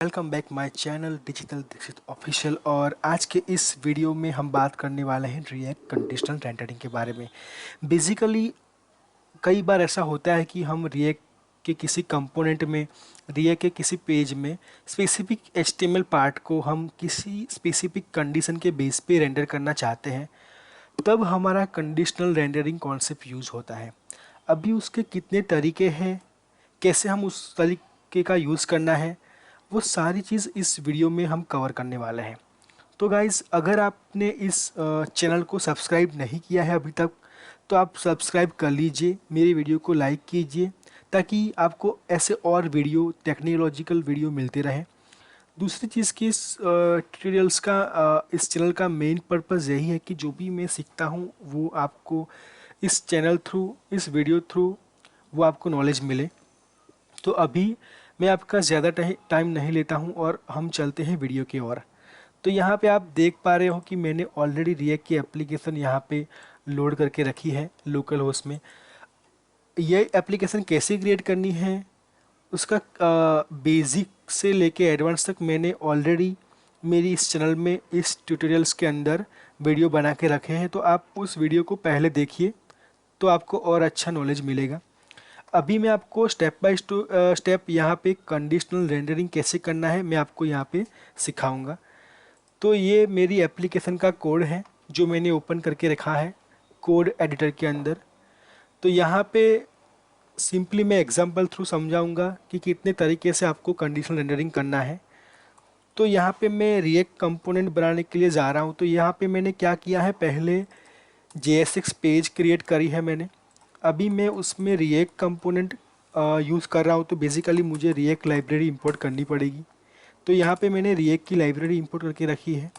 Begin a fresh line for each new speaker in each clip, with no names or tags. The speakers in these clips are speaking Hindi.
Welcome back my channel digital Dixit official. और आज के इस वीडियो में हम बात करने वाले हैं रिएक्ट कंडीशनल रेंडरिंग के बारे में। बेसिकली कई बार ऐसा होता है कि हम रिएक्ट के किसी कंपोनेंट में, रिएक्ट के किसी पेज में स्पेसिफिक एचटीएमएल पार्ट को हम किसी स्पेसिफिक कंडीशन के बेस पे रेंडर करना चाहते हैं, तब हमारा कंडीशनल रेंडरिंग कॉन्सेप्ट यूज़ होता है। अभी उसके कितने तरीके हैं, कैसे हम उस तरीके का यूज़ करना है, वो सारी चीज़ इस वीडियो में हम कवर करने वाले हैं। तो गाइज़, अगर आपने इस चैनल को सब्सक्राइब नहीं किया है अभी तक, तो आप सब्सक्राइब कर लीजिए, मेरे वीडियो को लाइक कीजिए, ताकि आपको ऐसे और वीडियो, टेक्नोलॉजिकल वीडियो मिलते रहें। दूसरी चीज़ कि इस ट्यूटोरियल्स का, इस चैनल का मेन पर्पज़ यही है कि जो भी मैं सीखता हूँ वो आपको इस चैनल थ्रू, इस वीडियो थ्रू वो आपको नॉलेज मिले। तो अभी मैं आपका ज़्यादा टाइम नहीं लेता हूं और हम चलते हैं वीडियो की ओर। तो यहाँ पे आप देख पा रहे हो कि मैंने ऑलरेडी रिएक्ट की एप्लीकेशन यहाँ पे लोड करके रखी है लोकल होस्ट में। ये एप्लीकेशन कैसे क्रिएट करनी है, उसका बेसिक से लेके एडवांस तक मैंने ऑलरेडी मेरी इस चैनल में, इस ट्यूटोरियल्स के अंदर वीडियो बना के रखे हैं। तो आप उस वीडियो को पहले देखिए, तो आपको और अच्छा नॉलेज मिलेगा। अभी मैं आपको स्टेप बाय स्टेप यहाँ पे कंडीशनल रेंडरिंग कैसे करना है मैं आपको यहाँ पे सिखाऊंगा। तो ये मेरी एप्लीकेशन का कोड है जो मैंने ओपन करके रखा है कोड एडिटर के अंदर। तो यहाँ पे सिंपली मैं एग्जांपल थ्रू समझाऊंगा कि कितने तरीके से आपको कंडीशनल रेंडरिंग करना है। तो यहाँ पे मैं रिएक्ट कंपोनेंट बनाने के लिए जा रहा हूँ। तो यहाँ पे मैंने क्या किया है, पहले JSX पेज क्रिएट करी है मैंने। अभी मैं उसमें रिएक्ट कंपोनेंट यूज़ कर रहा हूँ, तो बेसिकली मुझे रिएक्ट लाइब्रेरी इंपोर्ट करनी पड़ेगी। तो यहाँ पे मैंने रिएक्ट की लाइब्रेरी इंपोर्ट करके रखी है।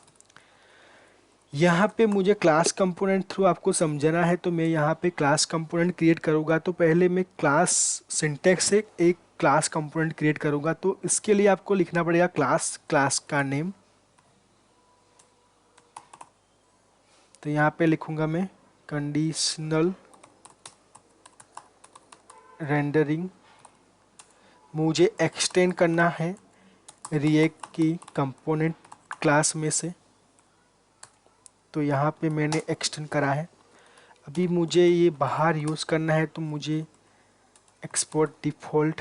यहाँ पे मुझे क्लास कंपोनेंट थ्रू आपको समझाना है, तो मैं यहाँ पे क्लास कंपोनेंट क्रिएट करूँगा। तो पहले मैं क्लास सिंटैक्स से एक क्लास कंपोनेंट क्रिएट करूँगा। तो इसके लिए आपको लिखना पड़ेगा क्लास, क्लास का नेम। तो यहाँ पे लिखूँगा मैं कंडीशनल रेंडरिंग। मुझे एक्सटेंड करना है रिएक्ट की कंपोनेंट क्लास में से, तो यहाँ पे मैंने एक्सटेंड करा है। अभी मुझे ये बाहर यूज़ करना है, तो मुझे एक्सपोर्ट डिफ़ॉल्ट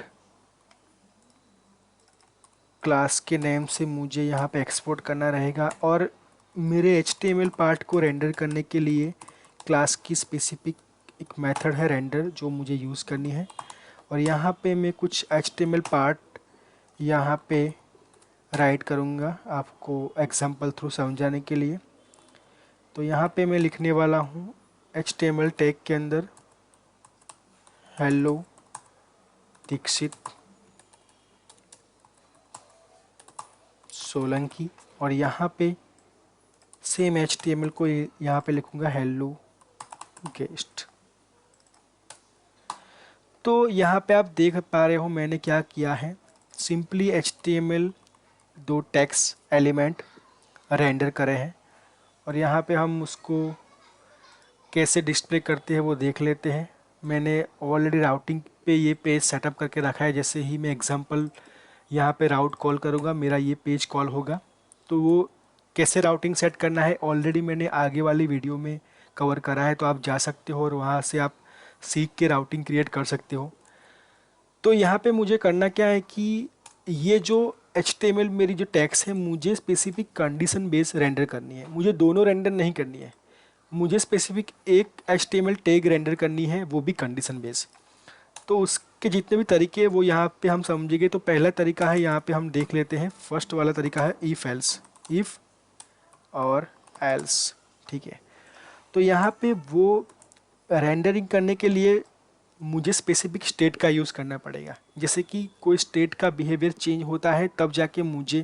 क्लास के नेम से मुझे यहाँ पे एक्सपोर्ट करना रहेगा। और मेरे HTML पार्ट को रेंडर करने के लिए क्लास की स्पेसिफिक एक मेथड है रेंडर, जो मुझे यूज़ करनी है। और यहाँ पे मैं कुछ HTML पार्ट यहाँ पे राइट करूँगा आपको एग्जांपल थ्रू समझाने के लिए। तो यहाँ पे मैं लिखने वाला हूँ HTML टैग के अंदर हेलो दीक्षित सोलंकी, और यहाँ पे सेम HTML को यहाँ पे लिखूँगा हेलो गेस्ट। तो यहाँ पे आप देख पा रहे हो मैंने क्या किया है, सिंपली HTML दो टेक्स्ट एलिमेंट रेंडर करे हैं। और यहाँ पे हम उसको कैसे डिस्प्ले करते हैं वो देख लेते हैं। मैंने ऑलरेडी राउटिंग पे ये पेज सेटअप करके रखा है। जैसे ही मैं एग्जांपल यहाँ पे राउट कॉल करूँगा, मेरा ये पेज कॉल होगा। तो वो कैसे राउटिंग सेट करना है ऑलरेडी मैंने आगे वाली वीडियो में कवर करा है, तो आप जा सकते हो और वहाँ से आप सीख के राउटिंग क्रिएट कर सकते हो। तो यहाँ पे मुझे करना क्या है कि ये जो HTML मेरी जो टैग्स है, मुझे स्पेसिफिक कंडीशन बेस रेंडर करनी है। मुझे दोनों रेंडर नहीं करनी है, मुझे स्पेसिफिक एक HTML टैग रेंडर करनी है, वो भी कंडीशन बेस। तो उसके जितने भी तरीके हैं वो यहाँ पे हम समझेंगे। तो पहला तरीका है, यहाँ पे हम देख लेते हैं। फर्स्ट वाला तरीका है इफ़ एल्स, इफ़ और एल्स, ठीक है। तो यहाँ पे वो रेंडरिंग करने के लिए मुझे स्पेसिफिक स्टेट का यूज़ करना पड़ेगा। जैसे कि कोई स्टेट का बिहेवियर चेंज होता है तब जाके मुझे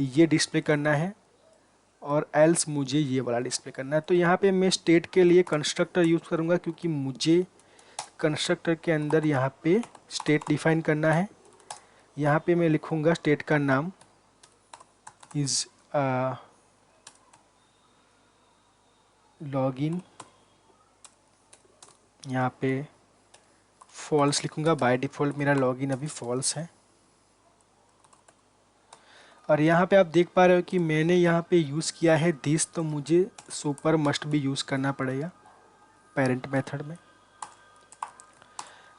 ये डिस्प्ले करना है, और एल्स मुझे ये वाला डिस्प्ले करना है। तो यहाँ पे मैं स्टेट के लिए कंस्ट्रक्टर यूज़ करूँगा, क्योंकि मुझे कंस्ट्रक्टर के अंदर यहाँ पे स्टेट डिफाइन करना है। यहाँ पे मैं लिखूँगा स्टेट का नाम इज़ लॉगिन। यहाँ पे फॉल्स लिखूँगा, बाय डिफ़ॉल्ट मेरा लॉगिन अभी फॉल्स है। और यहाँ पे आप देख पा रहे हो कि मैंने यहाँ पे यूज़ किया है दिस, तो मुझे सुपर मस्ट भी यूज़ करना पड़ेगा पेरेंट मेथड में।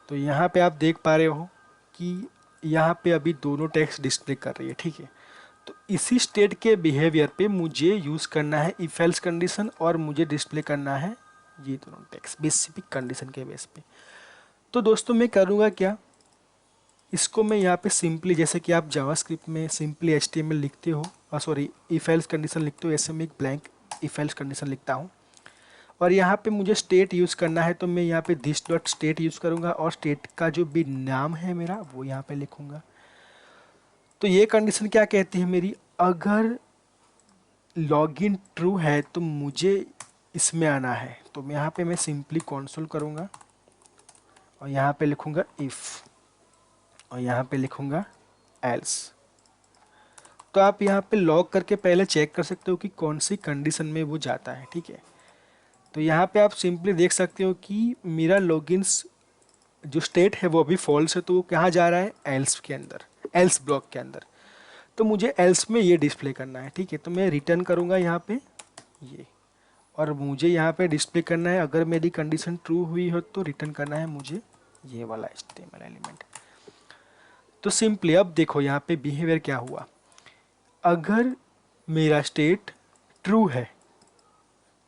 तो यहाँ पे आप देख पा रहे हो कि यहाँ पे अभी दोनों टेक्स्ट डिस्प्ले कर रही है, ठीक है। तो इसी स्टेट के बिहेवियर पे मुझे यूज़ करना है इफ एल्स कंडीशन, और मुझे डिस्प्ले करना है ये दोनों टेक्स्ट बेसिक कंडीशन के बेस पे। तो दोस्तों मैं करूँगा क्या, इसको मैं यहाँ पे सिंपली, जैसे कि आप जावास्क्रिप्ट में सिंपली एचटीएमएल लिखते हो, सॉरी इफ एल्स कंडीशन लिखते हो, ऐसे में एक ब्लैंक इफ एल्स कंडीशन लिखता हूँ। और यहाँ पे मुझे स्टेट यूज़ करना है, तो मैं यहाँ पे दिस डॉट स्टेट यूज़ करूँगा और स्टेट का जो भी नाम है मेरा वो यहाँ पे लिखूँगा। तो ये कंडीशन क्या कहती है मेरी, अगर लॉगिन ट्रू है तो मुझे इसमें आना है। तो मैं यहाँ पे मैं सिंपली कंसोल करूँगा और यहाँ पे लिखूँगा इफ़ और यहाँ पे लिखूँगा एल्स। तो आप यहाँ पे लॉग करके पहले चेक कर सकते हो कि कौन सी कंडीशन में वो जाता है, ठीक है। तो यहाँ पे आप सिंपली देख सकते हो कि मेरा लॉगिन्स जो स्टेट है वो अभी फॉल्स है, तो वो कहाँ जा रहा है, एल्स के अंदर, एल्स ब्लॉक के अंदर। तो मुझे एल्स में ये डिस्प्ले करना है, ठीक है। तो मैं रिटर्न करूँगा यहाँ पे ये, और मुझे यहाँ पे डिस्प्ले करना है अगर मेरी कंडीशन ट्रू हुई हो तो रिटर्न करना है मुझे ये वाला HTML एलिमेंट। तो सिंपली अब देखो यहाँ पे बिहेवियर क्या हुआ, अगर मेरा स्टेट ट्रू है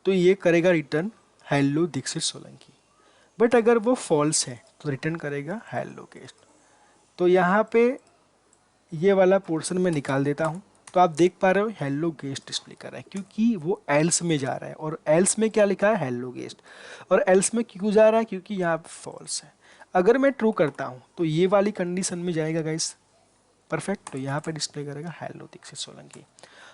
तो ये करेगा return hello Dixit Solanki, but अगर वो फॉल्स है तो रिटर्न करेगा हेलो गेस्ट। तो यहाँ पे ये वाला पोर्शन में निकाल देता हूँ। तो आप देख पा रहे हो हेलो गेस्ट डिस्प्ले कर रहा है क्योंकि वो एल्स में जा रहा है, और एल्स में क्या लिखा है, हेलो गेस्ट। और एल्स में क्यों जा रहा है, क्योंकि यहाँ पे फॉल्स है। अगर मैं ट्रू करता हूँ तो ये वाली कंडीशन में जाएगा गाइस, परफेक्ट। तो यहाँ पे डिस्प्ले करेगा हेलो दीक्षित सोलंकी।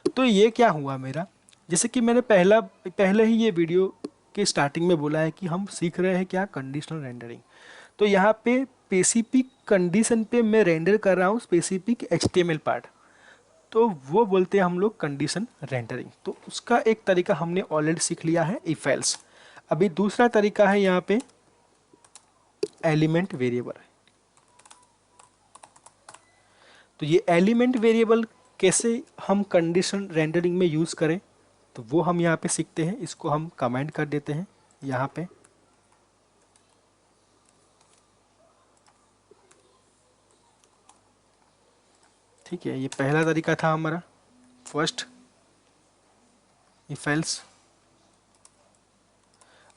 तो ये क्या हुआ मेरा, जैसे कि मैंने पहले ही ये वीडियो के स्टार्टिंग में बोला है कि हम सीख रहे हैं क्या, कंडीशनल रेंडरिंग। तो यहाँ पे स्पेसिफिक कंडीशन पे मैं रेंडर कर रहा हूँ स्पेसिफिक HTML पार्ट, तो वो बोलते हैं हम लोग कंडीशन रेंडरिंग। तो उसका एक तरीका हमने ऑलरेडी सीख लिया है इफ एल्स। अभी दूसरा तरीका है यहाँ पे एलिमेंट वेरिएबल। तो ये एलिमेंट वेरिएबल कैसे हम कंडीशन रेंडरिंग में यूज़ करें, तो वो हम यहाँ पे सीखते हैं। इसको हम कमेंट कर देते हैं यहाँ पे, ठीक है। ये पहला तरीका था हमारा फर्स्ट इफ एल्स।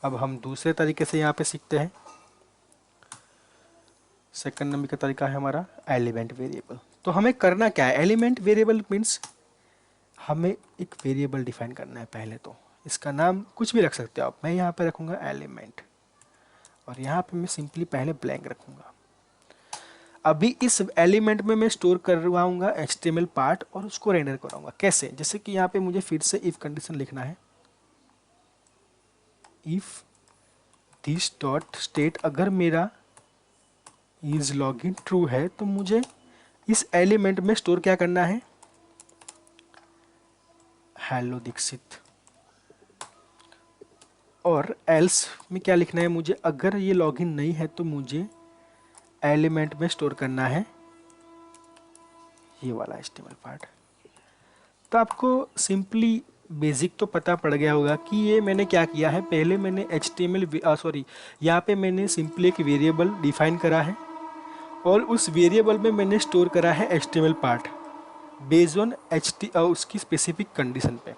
अब हम दूसरे तरीके से यहाँ पे सीखते हैं, सेकंड नंबर का तरीका है हमारा एलिमेंट वेरिएबल। तो हमें करना क्या है, एलिमेंट वेरिएबल मीन्स हमें एक वेरिएबल डिफाइन करना है। पहले तो इसका नाम कुछ भी रख सकते हो आप, मैं यहाँ पे रखूँगा एलिमेंट, और यहाँ पे मैं सिंपली पहले ब्लैंक रखूँगा। अभी इस एलिमेंट में मैं स्टोर करवाऊँगा HTML पार्ट और उसको रेंडर कराऊँगा। कैसे, जैसे कि यहाँ पे मुझे फिर से इफ कंडीशन लिखना है, इफ दिस डॉट स्टेट, अगर मेरा इज लॉगिन ट्रू है तो मुझे इस एलिमेंट में स्टोर क्या करना है, हेलो दीक्षित। और एल्स में क्या लिखना है मुझे, अगर ये लॉगिन नहीं है तो मुझे एलिमेंट में स्टोर करना है ये वाला HTML पार्ट। तो आपको सिंपली बेसिक तो पता पड़ गया होगा कि ये मैंने क्या किया है। पहले मैंने यहाँ पे मैंने सिंपली एक वेरिएबल डिफाइन करा है और उस वेरिएबल में मैंने स्टोर करा है HTML पार्ट बेस्ड ऑन उसकी स्पेसिफिक कंडीशन पे।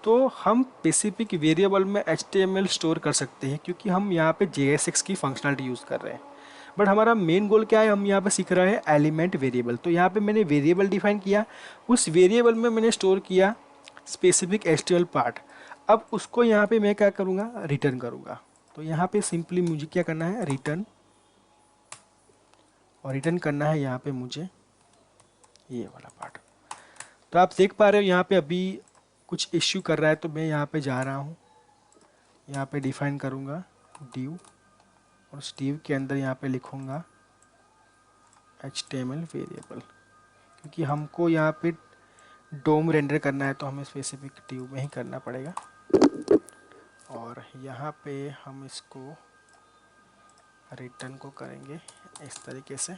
तो हम स्पेसिफिक वेरिएबल में HTML स्टोर कर सकते हैं क्योंकि हम यहाँ पे JSX की फंक्शनलिटी यूज़ कर रहे हैं। बट हमारा मेन गोल क्या है, हम यहाँ पे सीख रहे हैं एलिमेंट वेरिएबल। तो यहाँ पे मैंने वेरिएबल डिफाइन किया, उस वेरिएबल में मैंने स्टोर किया स्पेसिफिक HTML पार्ट। अब उसको यहाँ पे मैं क्या करूँगा, रिटर्न करूँगा। तो यहाँ पे सिंपली मुझे क्या करना है, रिटर्न, और रिटर्न करना है यहाँ पे मुझे ये वाला पार्ट। तो आप देख पा रहे हो यहाँ पे अभी कुछ इश्यू कर रहा है, तो मैं यहाँ पे जा रहा हूँ, यहाँ पे डिफाइन करूँगा div, और उस div के अंदर यहाँ पे लिखूँगा HTML वेरिएबल, क्योंकि हमको यहाँ पे डोम रेंडर करना है तो हमें स्पेसिफिक div में ही करना पड़ेगा। और यहाँ पे हम इसको रिटर्न को करेंगे इस तरीके से,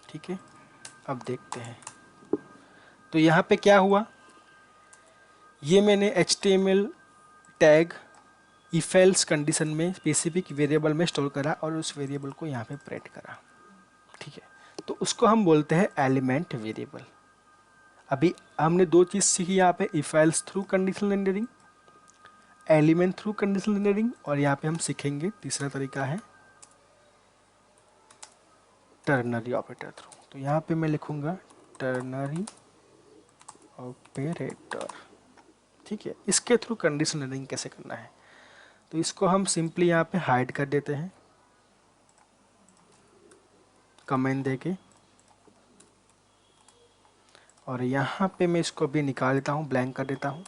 ठीक है। अब देखते हैं। तो यहाँ पे क्या हुआ, ये मैंने HTML tag if else condition में स्पेसिफिक वेरिएबल में स्टोर करा और उस वेरिएबल को यहाँ पे प्रिंट करा, ठीक है। तो उसको हम बोलते हैं एलिमेंट वेरिएबल। अभी हमने दो चीज़ सीखी यहाँ पे, if else through conditional rendering, element through conditional rendering, और यहाँ पे हम सीखेंगे तीसरा तरीका है टर्नरी ऑपरेटर थ्रू। तो यहाँ पे मैं लिखूंगा टर्नरी ऑपरेटर, ठीक है। इसके थ्रू कंडीशनल रेंडरिंग कैसे करना है, तो इसको हम सिंपली यहाँ पे हाइड कर देते हैं कमेंट देके, और यहाँ पे मैं इसको भी निकाल देता हूँ, ब्लैंक कर देता हूँ।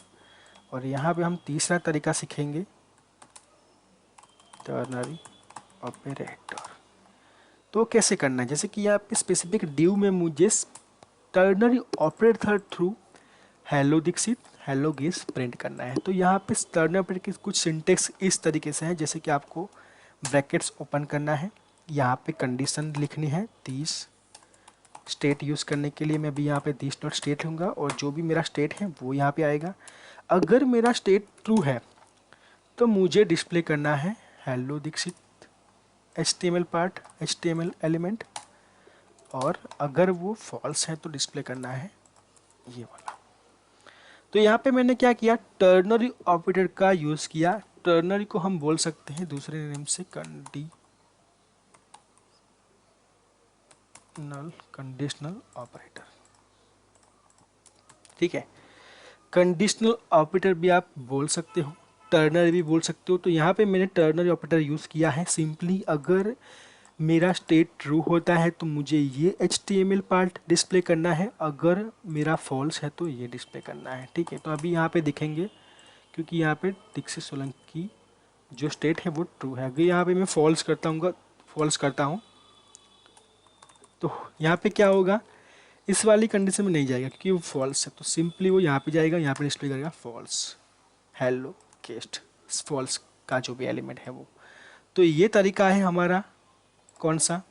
और यहाँ पे हम तीसरा तरीका सीखेंगे टर्नरी ऑपरेटर। तो कैसे करना है, जैसे कि यहाँ पे स्पेसिफिक ड्यू में मुझे ternary operator through hello Dixit hello guess print करना है। तो यहाँ पे टर्नरी ऑपरेटर की कुछ सिंटेक्स इस तरीके से है, जैसे कि आपको ब्रैकेट्स ओपन करना है, यहाँ पे कंडीशन लिखनी है 30, स्टेट यूज़ करने के लिए मैं भी यहाँ पे 30 डॉट स्टेट लूँगा, और जो भी मेरा स्टेट है वो यहाँ पे आएगा। अगर मेरा स्टेट ट्रू है तो मुझे डिस्प्ले करना है hello Dixit HTML part, HTML element, और अगर वो फॉल्स है तो डिस्प्ले करना है ये वाला। तो यहाँ पे मैंने क्या किया, टर्नरी ऑपरेटर का यूज़ किया। टर्नरी को हम बोल सकते हैं दूसरे नेम से कंडीशनल ऑपरेटर, ठीक है। कंडीशनल ऑपरेटर भी आप बोल सकते हो, टर्नरी भी बोल सकते हो। तो यहाँ पे मैंने टर्नरी ऑपरेटर यूज़ किया है। सिंपली अगर मेरा स्टेट ट्रू होता है तो मुझे ये HTML पार्ट डिस्प्ले करना है, अगर मेरा फॉल्स है तो ये डिस्प्ले करना है, ठीक है। तो अभी यहाँ पे दिखेंगे, क्योंकि यहाँ पे दीक्षित सोलंकी जो स्टेट है वो ट्रू है। अगर यहाँ पे मैं फॉल्स करता हूँ तो यहाँ पे क्या होगा, इस वाली कंडीशन में नहीं जाएगा क्योंकि वो फॉल्स है। तो सिंपली वो यहाँ पे जाएगा, यहाँ पे डिस्प्ले करेगा फॉल्स हेलो केस्ट, फॉल्स का जो भी एलिमेंट है वो। तो ये तरीका है हमारा कौन सा,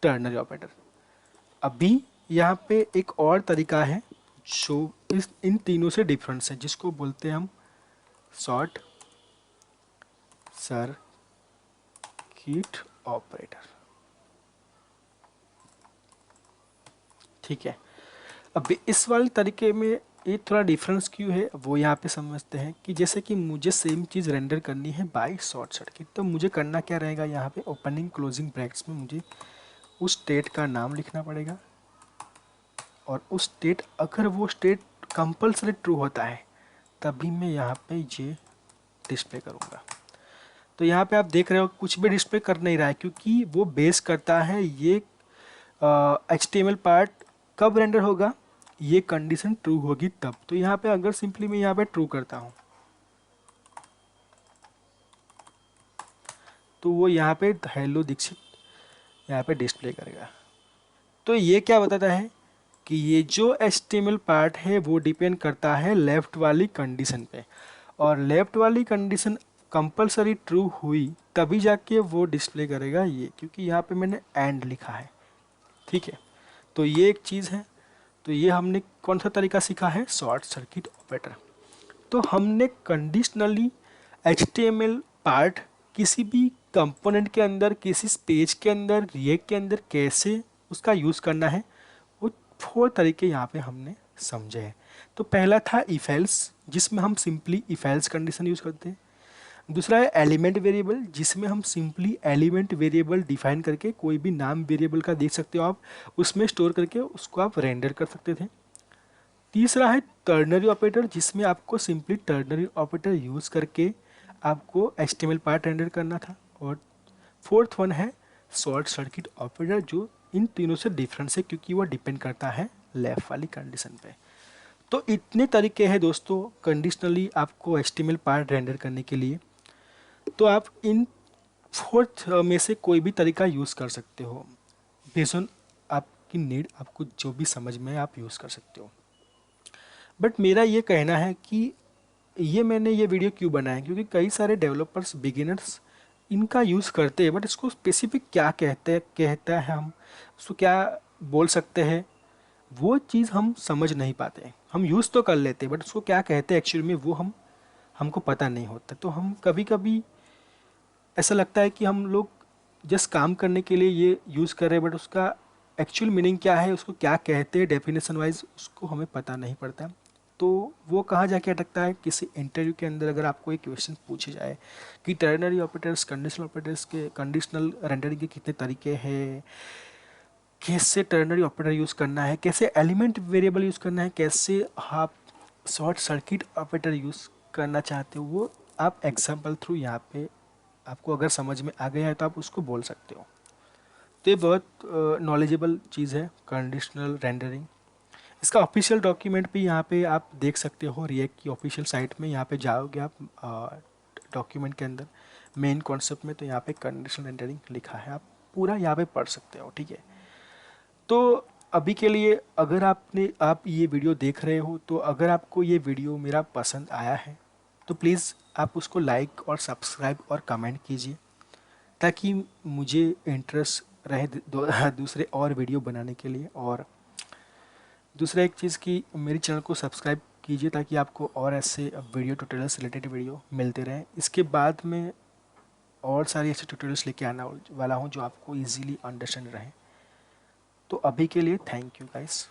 टर्नरी ऑपरेटर। अभी यहाँ पे एक और तरीका है जो इन तीनों से डिफरेंस है, जिसको बोलते हैं हम शॉर्ट सर्किट ऑपरेटर, ठीक है। अब इस वाले तरीके में ये थोड़ा डिफरेंस क्यों है वो यहाँ पे समझते हैं कि जैसे कि मुझे सेम चीज़ रेंडर करनी है बाय शॉर्ट सर्किट, तो मुझे करना क्या रहेगा, यहाँ पे ओपनिंग क्लोजिंग ब्रैकेट्स में मुझे उस स्टेट का नाम लिखना पड़ेगा, और उस स्टेट अगर वो स्टेट कंपल्सरी ट्रू होता है तभी मैं यहाँ पे ये डिस्प्ले करूँगा। तो यहाँ पे आप देख रहे हो कुछ भी डिस्प्ले कर नहीं रहा है, क्योंकि वो बेस करता है ये HTML पार्ट कब रेंडर होगा, ये कंडीशन ट्रू होगी तब। तो यहाँ पे अगर सिंपली मैं यहाँ पे ट्रू करता हूँ तो वो यहाँ पे हेलो दीक्षित यहाँ पे डिस्प्ले करेगा। तो ये क्या बताता है कि ये जो HTML पार्ट है वो डिपेंड करता है लेफ्ट वाली कंडीशन पे, और लेफ्ट वाली कंडीशन कंपलसरी ट्रू हुई तभी जाके वो डिस्प्ले करेगा ये, क्योंकि यहाँ पे मैंने एंड लिखा है, ठीक है। तो ये एक चीज़ है। तो ये हमने कौन सा तरीका सीखा है, शॉर्ट सर्किट ऑपरेटर। तो हमने कंडीशनली HTML पार्ट किसी भी कंपोनेंट के अंदर, किसी पेज के अंदर, रिएक्ट के अंदर कैसे उसका यूज़ करना है, वो 4 तरीके यहाँ पे हमने समझे हैं। तो पहला था इफ एल्स, जिसमें हम simply if else condition use करते हैं। दूसरा है एलिमेंट वेरिएबल, जिसमें हम सिंपली एलिमेंट वेरिएबल डिफाइन करके कोई भी नाम वेरिएबल का देख सकते हो आप, उसमें स्टोर करके उसको आप रेंडर कर सकते थे। तीसरा है टर्नरी ऑपरेटर, जिसमें आपको सिंपली टर्नरी ऑपरेटर यूज़ करके आपको HTML पार्ट रेंडर करना था। और फोर्थ वन है शॉर्ट सर्किट ऑपरेटर, जो इन तीनों से डिफरेंस है क्योंकि वो डिपेंड करता है लेफ्ट वाली कंडीशन पे। तो इतने तरीके हैं दोस्तों कंडीशनली आपको HTML पार्ट रेंडर करने के लिए। तो आप इन 4 में से कोई भी तरीका यूज़ कर सकते हो, बेस्ड ऑन आपकी नीड, आपको जो भी समझ में आप यूज़ कर सकते हो। बट मेरा ये कहना है कि मैंने ये वीडियो क्यों बनाया, क्योंकि कई सारे डेवलपर्स बिगिनर्स इनका यूज़ करते हैं, बट इसको स्पेसिफिक क्या कहता है हम उसको क्या बोल सकते हैं, वो चीज़ हम समझ नहीं पाते। हम यूज़ तो कर लेते बट उसको क्या कहते हैं एक्चुअल में वो हमको पता नहीं होता। तो हम कभी कभी ऐसा लगता है कि हम लोग जस्ट काम करने के लिए ये यूज़ कर रहे हैं, बट उसका एक्चुअल मीनिंग क्या है, उसको क्या कहते हैं डेफिनेशन वाइज, उसको हमें पता नहीं पड़ता। तो वो कहाँ जाके अटकता है, किसी इंटरव्यू के अंदर अगर आपको एक क्वेश्चन पूछे जाए कि टर्नरी ऑपरेटर्स कंडीशनल ऑपरेटर्स के कंडीशनल रेंडरिंग के कितने तरीके हैं, कैसे टर्नरी ऑपरेटर यूज़ करना है, कैसे एलिमेंट वेरिएबल यूज़ करना है, कैसे आप शॉर्ट सर्किट ऑपरेटर यूज़ करना चाहते हो, वो आप एग्जाम्पल थ्रू यहाँ पे आपको अगर समझ में आ गया है तो आप उसको बोल सकते हो। तो ये बहुत नॉलेजेबल चीज़ है कंडीशनल रेंडरिंग। इसका ऑफिशियल डॉक्यूमेंट भी यहाँ पे आप देख सकते हो, रिएक्ट की ऑफिशियल साइट में यहाँ पे जाओगे आप डॉक्यूमेंट के अंदर मेन कॉन्सेप्ट में, तो यहाँ पे कंडीशनल रेंडरिंग लिखा है, आप पूरा यहाँ पे पढ़ सकते हो, ठीक है। तो अभी के लिए अगर आप ये वीडियो देख रहे हो, तो अगर आपको ये वीडियो मेरा पसंद आया है तो प्लीज़ आप उसको लाइक और सब्सक्राइब और कमेंट कीजिए, ताकि मुझे इंटरेस्ट रहे दूसरे और वीडियो बनाने के लिए। और दूसरा एक चीज़ कि मेरी चैनल को सब्सक्राइब कीजिए ताकि आपको और ऐसे वीडियो ट्यूटोरियल्स रिलेटेड वीडियो मिलते रहें। इसके बाद में और सारी ऐसे ट्यूटोरियल्स लेके आना वाला हूँ जो आपको इजीली अंडरस्टैंड रहे। तो अभी के लिए थैंक यू गाइस।